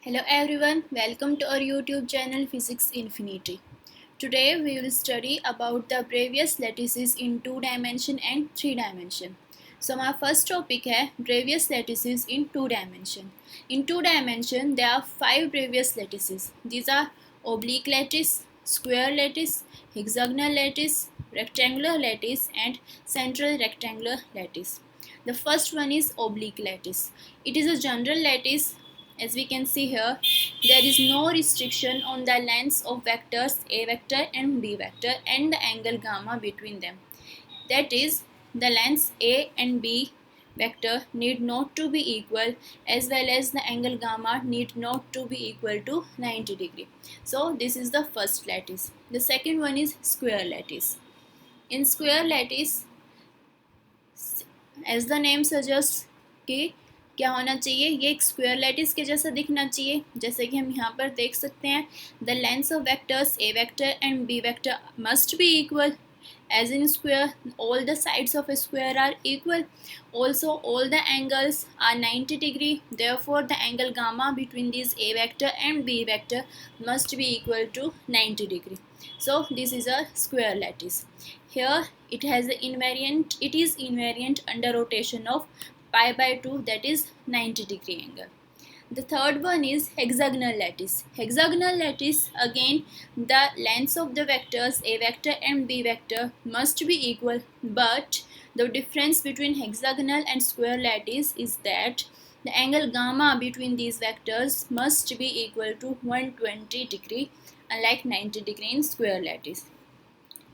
Hello everyone, welcome to our YouTube channel Physics Infinity. Today we will study about the Bravais lattices in 2 dimension and 3 dimension. So my first topic है Bravais lattices in 2 dimension. In 2 dimension there are 5 Bravais lattices. These are oblique lattice, square lattice, hexagonal lattice, rectangular lattice and central rectangular lattice. The first one is oblique lattice. It is a general lattice. As we can see here, there is no restriction on the lengths of vectors a vector and b vector and the angle gamma between them. That is, the lengths a and b vector need not to be equal, as well as the angle gamma need not to be equal to 90 degree. So this is the first lattice. The second one is square lattice. In square lattice, as the name suggests, कि क्या होना चाहिए, ये एक square lattice के जैसा दिखना चाहिए. जैसे कि हम यहाँ पर देख सकते हैं, the lengths of vectors A vector and B vector must be equal. As in square, all the sides of a square are equal. Also, all the angles are 90 degree. Therefore, the angle gamma between these a vector and b vector must be equal to 90 degree. So, this is a square lattice. Here, it has an invariant. It is invariant under rotation of pi by 2, that is 90 degree angle. The third one is hexagonal lattice. Hexagonal lattice, again, the lengths of the vectors a vector and b vector must be equal, but the difference between hexagonal and square lattice is that the angle gamma between these vectors must be equal to 120 degree, unlike 90 degree in square lattice.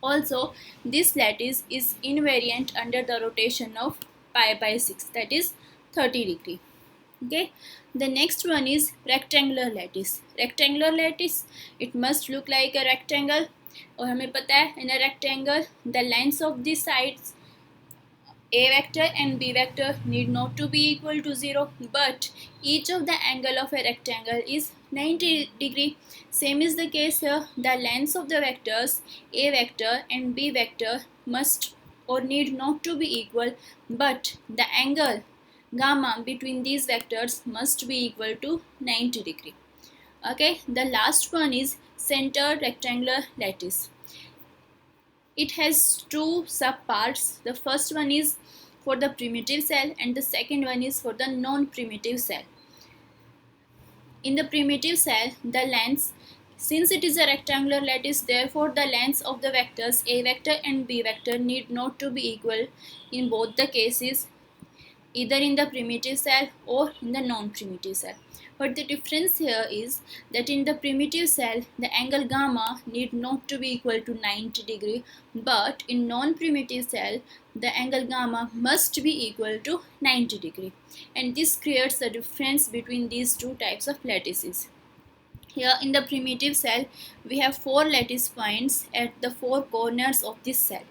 Also, this lattice is invariant under the rotation of pi by 6, that is 30 degree. Okay, the next one is rectangular lattice. Rectangular lattice, it must look like a rectangle, और हमें पता है in a rectangle the lengths of the sides a vector and b vector need not to be equal to 0, but each of the angle of a rectangle is 90 degree. Same is the case here. The lengths of the vectors a vector and b vector must or need not to be equal, but the angle gamma between these vectors must be equal to 90 degree. Okay, the last one is centered rectangular lattice. It has two subparts. The first one is for the primitive cell and the second one is for the non-primitive cell. In the primitive cell, the lengths, since it is a rectangular lattice, therefore the lengths of the vectors a vector and b vector need not to be equal in both the cases, either in the primitive cell or in the non-primitive cell. But the difference here is that in the primitive cell, the angle gamma need not to be equal to 90 degree, but in non-primitive cell, the angle gamma must be equal to 90 degree. And this creates the difference between these two types of lattices. Here in the primitive cell, we have 4 lattice points at the 4 corners of this cell,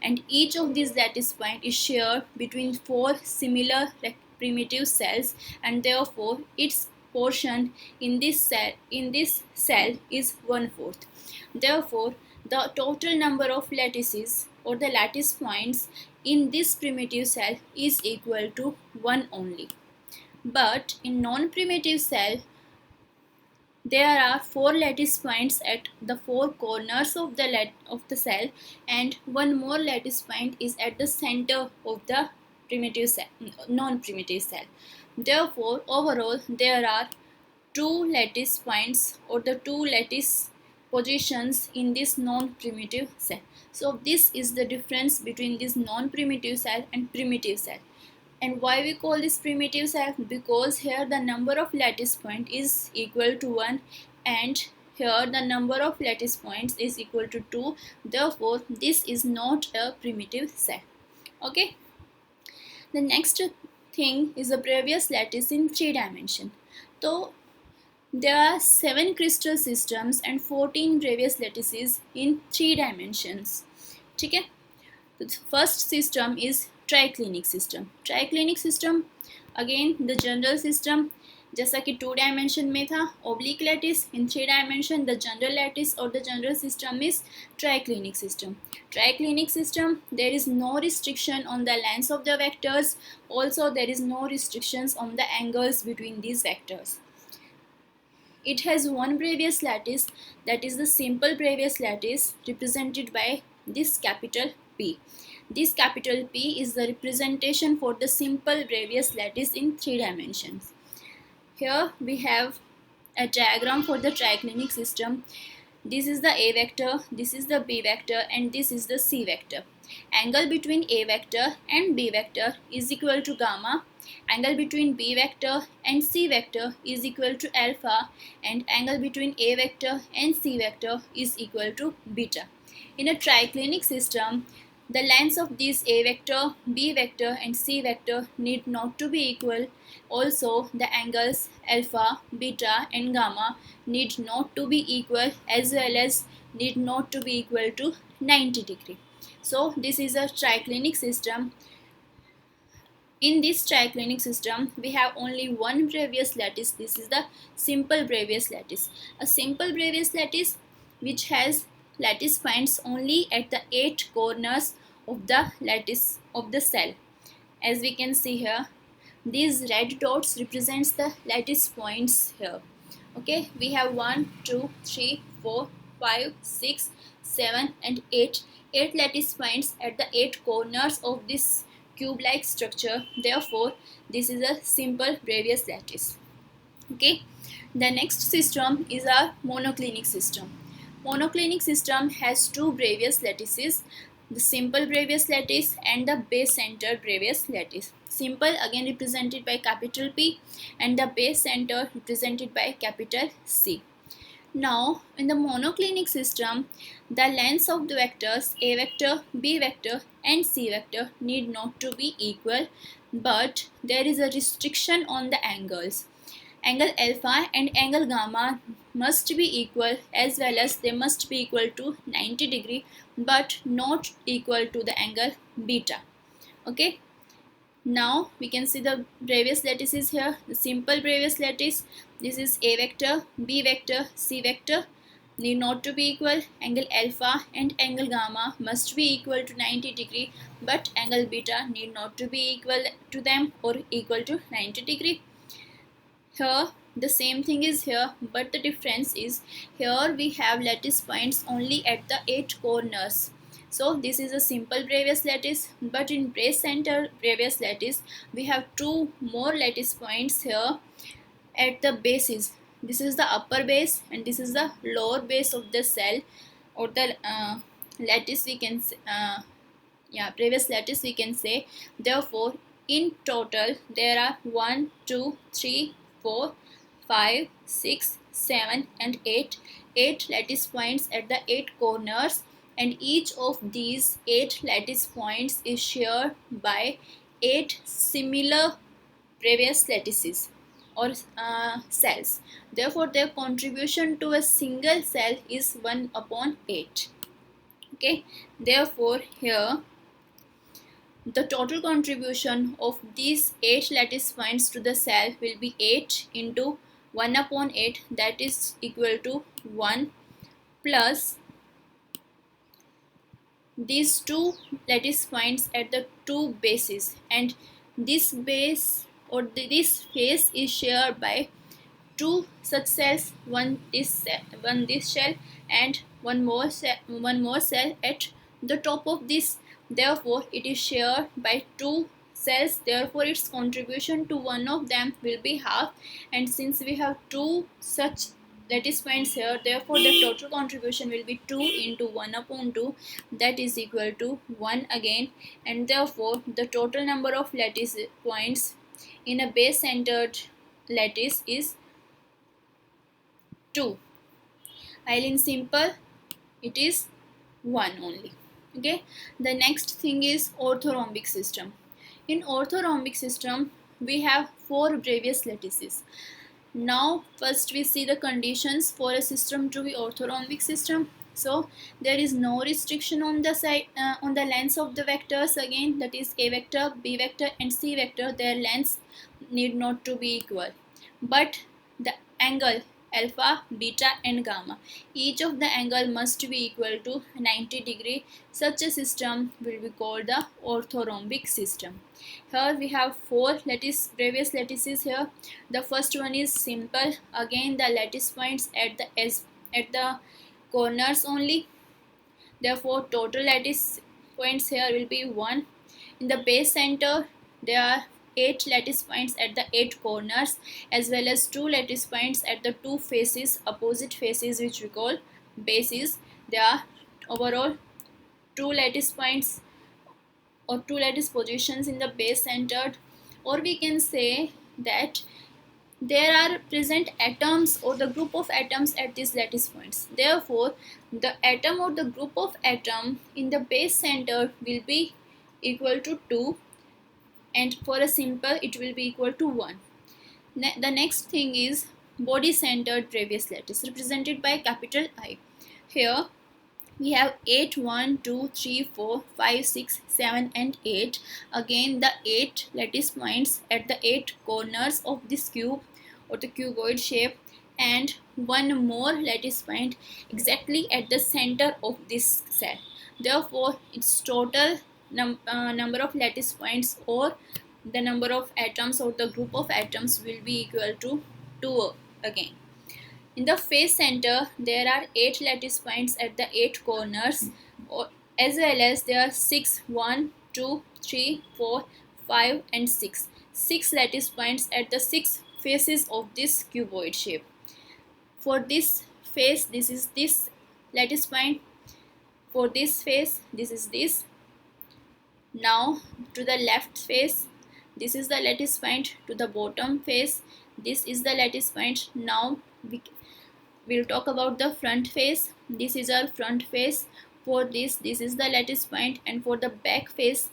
and each of these lattice points is shared between 4 similar primitive cells, and therefore its portion in this cell is 1/4. Therefore, the total number of lattices or the lattice points in this primitive cell is equal to 1 only. But in non-primitive cell, there are 4 lattice points at the 4 corners of the cell, and one more lattice point is at the center of the primitive cell, non-primitive cell. Therefore, overall there are 2 lattice points or the 2 lattice positions in this non-primitive cell. So this is the difference between this non-primitive cell and primitive cell. And why we call this primitive cell? Because here the number of lattice point is equal to 1, and here the number of lattice points is equal to 2. Therefore, this is not a primitive cell. Okay. The next thing is the Bravais lattice in 3 dimension. So there are 7 crystal systems and 14 Bravais lattices in 3 dimensions. Okay. The first system is triclinic system. Triclinic system, again the general system, जैसा कि 2 dimension में था oblique lattice. In 3 dimension, the general lattice or the general system is triclinic system. Triclinic system, there is no restriction on the lengths of the vectors. Also, there is no restrictions on the angles between these vectors. it has one Bravais lattice, that is the simple Bravais lattice, represented by this capital P. This capital P is the representation for the simple Bravais lattice in 3 dimensions. Here we have a diagram for the triclinic system. This is the A vector, this is the B vector, and this is the C vector. Angle between A vector and B vector is equal to gamma. Angle between B vector and C vector is equal to alpha, and angle between A vector and C vector is equal to beta. In a triclinic system, the lengths of these A vector, B vector and C vector need not to be equal. Also, the angles alpha, beta and gamma need not to be equal, as well as need not to be equal to 90 degree. So this is a triclinic system. In this triclinic system, we have only one Bravais lattice. This is the simple Bravais lattice. A simple Bravais lattice which has lattice points only at the 8 corners of the lattice of the cell. As we can see here, these red dots represents the lattice points here. Okay, we have 1, 2, 3, 4, 5, 6, 7 and 8 lattice points at the 8 corners of this cube-like structure. Therefore, this is a simple Bravais lattice. Okay, the next system is a monoclinic system. Monoclinic system has 2 Bravais lattices, the simple Bravais lattice and the base-centered Bravais lattice. Simple again represented by capital P and the base-center represented by capital C. Now, in the monoclinic system, the lengths of the vectors A vector, B vector and C vector need not to be equal, but there is a restriction on the angles. Angle alpha and angle gamma must be equal, as well as they must be equal to 90 degree, but not equal to the angle beta. Okay. Now we can see the Bravais lattices here. The simple Bravais lattice, this is A vector, B vector, C vector need not to be equal. Angle alpha and angle gamma must be equal to 90 degree, but angle beta need not to be equal to them or equal to 90 degree. Here the same thing is here, but the difference is here we have lattice points only at the 8 corners. So this is a simple Bravais lattice, but in base-center Bravais lattice we have 2 more lattice points here at the bases. This is the upper base and this is the lower base of the cell, or the lattice we can Bravais lattice we can say. Therefore, in total there are 1, 2, 3, 4, 5, 6, 7 and 8 lattice points at the 8 corners, and each of these 8 lattice points is shared by 8 similar Bravais lattices or cells. Therefore, their contribution to a single cell is 1 upon 8. Okay, therefore here the total contribution of these 8 lattice points to the cell will be 8 into 1 upon 8, that is equal to 1, plus these 2 lattice points at the 2 bases, and this base or this face is shared by 2 such cells, one this shell and one more cell at the top of this. Therefore, it is shared by 2 cells. Therefore, its contribution to one of them will be half, and since we have 2 such lattice points here, therefore the total contribution will be 2 into 1 upon 2, that is equal to 1 again, and therefore the total number of lattice points in a base-centered lattice is 2, while in simple it is 1 only. Okay, the next thing is orthorhombic system. In orthorhombic system we have 4 Bravais lattices. Now first we see the conditions for a system to be orthorhombic system. So there is no restriction on the side on the lengths of the vectors, again, that is A vector, B vector and C vector, their lengths need not to be equal, but the angle alpha, beta and gamma. Each of the angle must be equal to 90 degree. Such a system will be called the orthorhombic system. Here we have four previous lattices here. The first one is simple. Again the lattice points at the corners only. Therefore total lattice points here will be 1. In the base center there are 8 lattice points at the 8 corners, as well as 2 lattice points at the 2 faces, opposite faces, which we call bases. There are overall 2 lattice points or 2 lattice positions in the base centered, or we can say that there are present atoms or the group of atoms at these lattice points. Therefore the atom or the group of atom in the base center will be equal to 2, and for a simple it will be equal to 1. The next thing is body centered previous lattice, represented by capital I. Here we have 8, 1, 2, 3, 4, 5, 6, 7 and 8. Again the 8 lattice points at the 8 corners of this cube or the cuboid shape, and one more lattice point exactly at the center of this set. Therefore its total number of lattice points or the number of atoms or the group of atoms will be equal to 2 again. In the face center, there are 8 lattice points at the 8 corners, as well as there are 6, 1, 2, 3, 4, 5 and 6. 6 lattice points at the 6 faces of this cuboid shape. For this face, this is this lattice point. For this face, this is this. Now to the left face, this is the lattice point. To the bottom face, this is the lattice point. Now we'll talk about the front face. This is our front face. For this is the lattice point, and for the back face,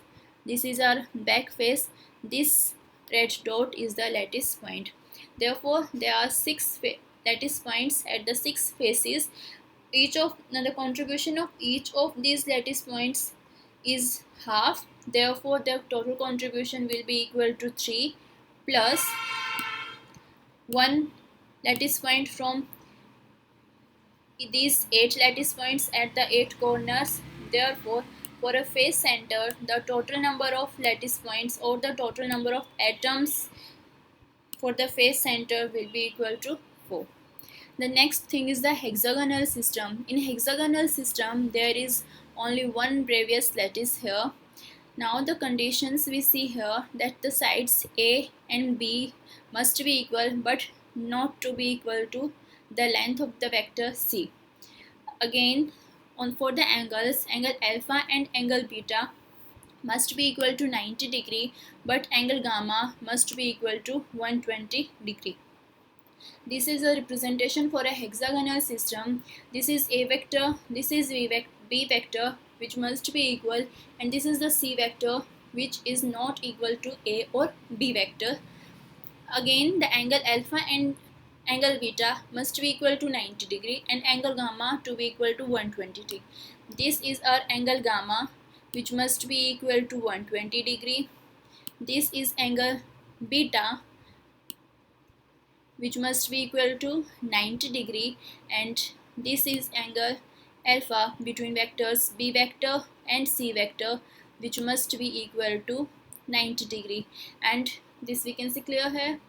this is our back face. This red dot is the lattice point. Therefore there are 6 lattice points at the 6 faces. The contribution of each of these lattice points is half. Therefore the total contribution will be equal to 3 plus 1 lattice point from these 8 lattice points at the 8 corners. Therefore for a face center, the total number of lattice points or the total number of atoms for the face center will be equal to 4. The next thing is the hexagonal system. In hexagonal system there is only one previous lattice here. Now the conditions we see here, that the sides A and B must be equal but not to be equal to the length of the vector C. Again for the angles, angle alpha and angle beta must be equal to 90 degree, but angle gamma must be equal to 120 degree. This is a representation for a hexagonal system. This is A vector, this is B vector, which must be equal, and this is the C vector, which is not equal to A or B vector. Again the angle alpha and angle beta must be equal to 90 degree and angle gamma to be equal to 120 degree. This is our angle gamma, which must be equal to 120 degree. This is angle beta, which must be equal to 90 degree, and this is angle alpha between vectors B vector and C vector, which must be equal to 90 degree. And this we can see clear है.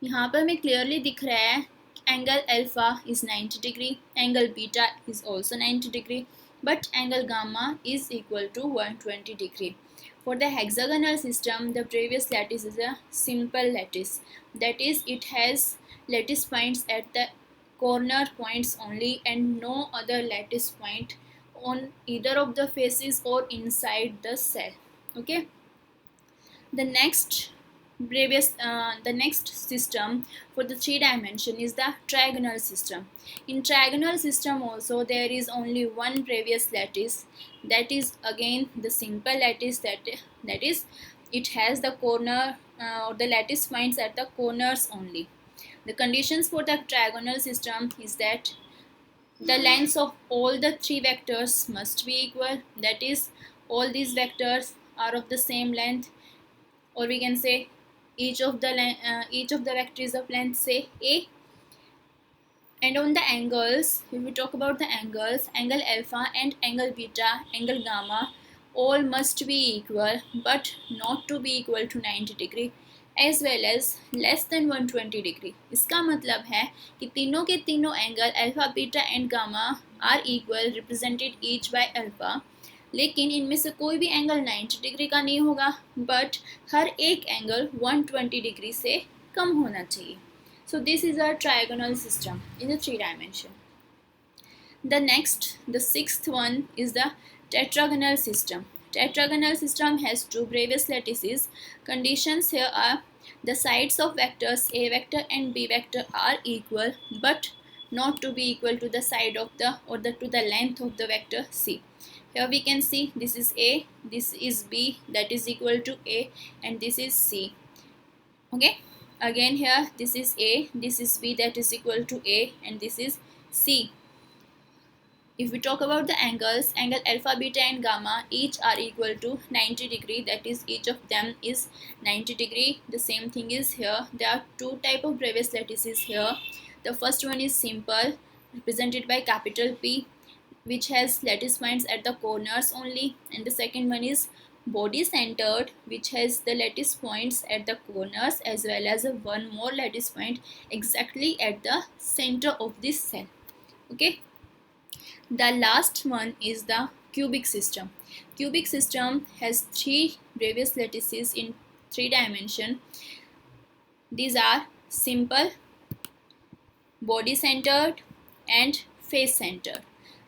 यहाँ पर हमें clearly दिख रहा है angle alpha is 90 degree, angle beta is also 90 degree, but angle gamma is equal to 120 degree. For the hexagonal system, the previous lattice is a simple lattice. That is, it has lattice points at the corner points only and no other lattice point on either of the faces or inside the cell. Okay. The next system for the 3 dimension is the trigonal system. In trigonal system also there is only one previous lattice, that is again the simple lattice, that is it has the corner or the lattice points at the corners only. The conditions for the trigonal system is that the lengths of all the 3 vectors must be equal, that is all these vectors are of the same length, or we can say each of the vector is of length say A. And on the angles, if we talk about the angles, angle alpha and angle beta, angle gamma, all must be equal but not to be equal to 90 degree as well as less than 120 degree. इसका मतलब है कि तीनों के तीनों angle alpha beta and gamma are equal represented each by alpha, लेकिन इनमें से कोई भी एंगल 90 डिग्री का नहीं होगा बट हर एक एंगल 120 डिग्री से कम होना चाहिए. So this is our trigonal system in the three dimension. The sixth one is the tetragonal system. Tetragonal system has two previous lattices. Conditions here are the sides of vectors A vector and B vector are equal but not to be equal to the side of the to the length of the vector C. Here we can see this is A, this is B, that is equal to A, and this is C. Okay. Again here this is A, this is B, that is equal to A, and this is C. If we talk about the angles, angle alpha, beta and gamma each are equal to 90 degree, that is each of them is 90 degree. The same thing is here. There are two type of previous lattices here. The first one is simple, represented by capital P, which has lattice points at the corners only, and the second one is body centered, which has the lattice points at the corners as well as one more lattice point exactly at the center of this cell. Okay, the last one is the cubic system. Cubic system has three previous lattices in three dimension. These are simple, body centered and face centered.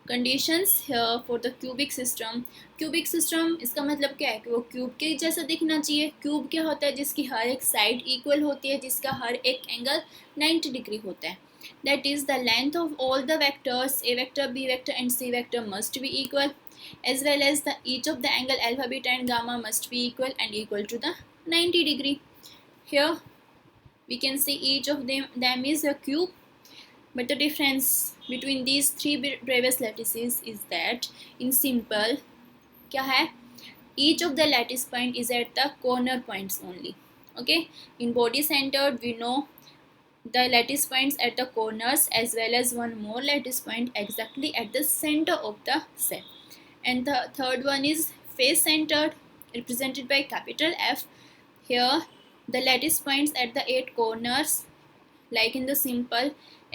Conditions here for the cubic system इसका मतलब क्या है कि वो cube के जैसा दिखना चाहिए. क्यूब क्या होता है? जिसकी हर एक साइड इक्वल होती है, जिसका हर एक एंगल 90 डिग्री होता है. That is the length of all the vectors A vector B vector and C vector must be equal as well as the each of the angle alpha beta and gamma must be equal to the 90 degree. Here we can see each of them is a cube. But the difference between these three previous lattices is that in simple क्या है? Each of the lattice point is at the corner points only. Okay. In body centered we know the lattice points at the corners as well as one more lattice point exactly at the center of the cell. And the third one is face centered, represented by capital F. Here the lattice points at the 8 corners like in the simple,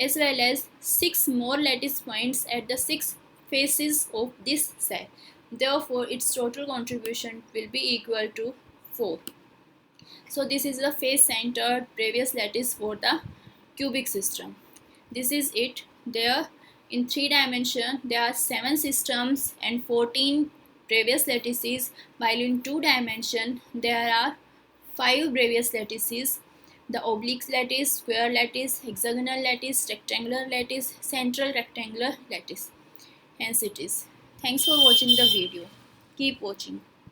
as well as 6 more lattice points at the 6 faces of this cell. Therefore, its total contribution will be equal to 4. So this is the face-centered previous lattice for the cubic system. This is it. There in 3 dimension there are 7 systems and 14 previous lattices, while in 2 dimension there are 5 previous lattices. The oblique lattice, square lattice, hexagonal lattice, rectangular lattice, central rectangular lattice. Hence it is. Thanks for watching the video. Keep watching.